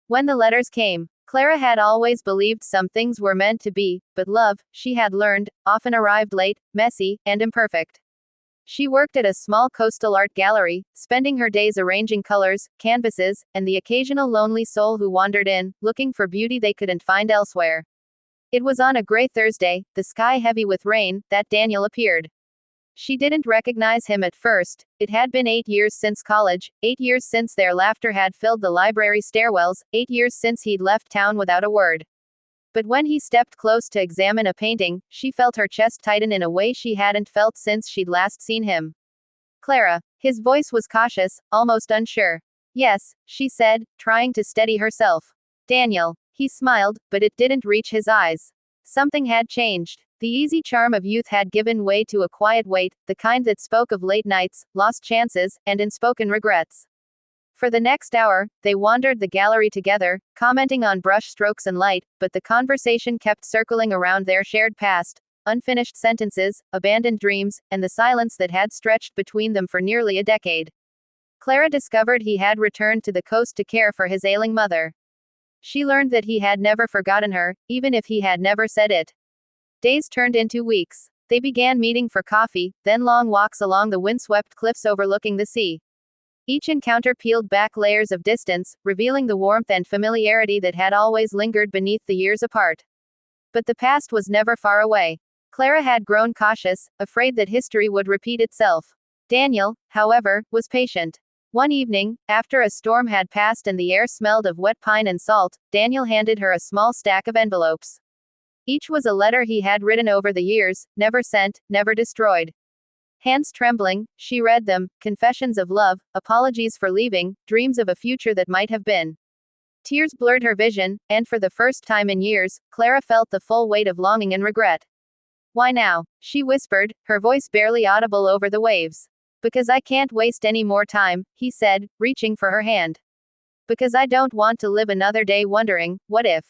When the letters came, Clara had always believed some things were meant to be, but love, she had learned, often arrived late, messy, and imperfect. She worked at a small coastal art gallery, spending her days arranging colors, canvases, and the occasional lonely soul who wandered in, looking for beauty they couldn't find elsewhere. It was on a gray Thursday, the sky heavy with rain, that Daniel appeared. She didn't recognize him at first. It had been 8 years since college, 8 years since their laughter had filled the library stairwells, 8 years since he'd left town without a word. But when he stepped close to examine a painting, she felt her chest tighten in a way she hadn't felt since she'd last seen him. Clara. His voice was cautious, almost unsure. Yes, she said, trying to steady herself. Daniel. He smiled, but it didn't reach his eyes. Something had changed. The easy charm of youth had given way to a quiet weight, the kind that spoke of late nights, lost chances, and unspoken regrets. For the next hour, they wandered the gallery together, commenting on brush strokes and light, but the conversation kept circling around their shared past, unfinished sentences, abandoned dreams, and the silence that had stretched between them for nearly a decade. Clara discovered he had returned to the coast to care for his ailing mother. She learned that he had never forgotten her, even if he had never said it. Days turned into weeks. They began meeting for coffee, then long walks along the windswept cliffs overlooking the sea. Each encounter peeled back layers of distance, revealing the warmth and familiarity that had always lingered beneath the years apart. But the past was never far away. Clara had grown cautious, afraid that history would repeat itself. Daniel, however, was patient. One evening, after a storm had passed and the air smelled of wet pine and salt, Daniel handed her a small stack of envelopes. Each was a letter he had written over the years, never sent, never destroyed. Hands trembling, she read them, confessions of love, apologies for leaving, dreams of a future that might have been. Tears blurred her vision, and for the first time in years, Clara felt the full weight of longing and regret. Why now? She whispered, her voice barely audible over the waves. Because I can't waste any more time, he said, reaching for her hand. Because I don't want to live another day wondering, what if?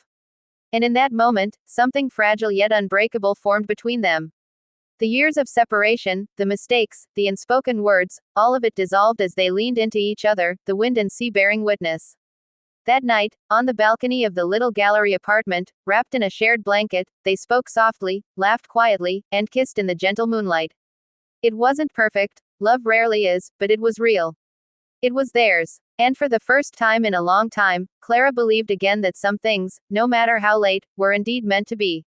And in that moment, something fragile yet unbreakable formed between them. The years of separation, the mistakes, the unspoken words, all of it dissolved as they leaned into each other, the wind and sea bearing witness. That night, on the balcony of the little gallery apartment, wrapped in a shared blanket, they spoke softly, laughed quietly, and kissed in the gentle moonlight. It wasn't perfect, love rarely is, but it was real. It was theirs. And for the first time in a long time, Clara believed again that some things, no matter how late, were indeed meant to be.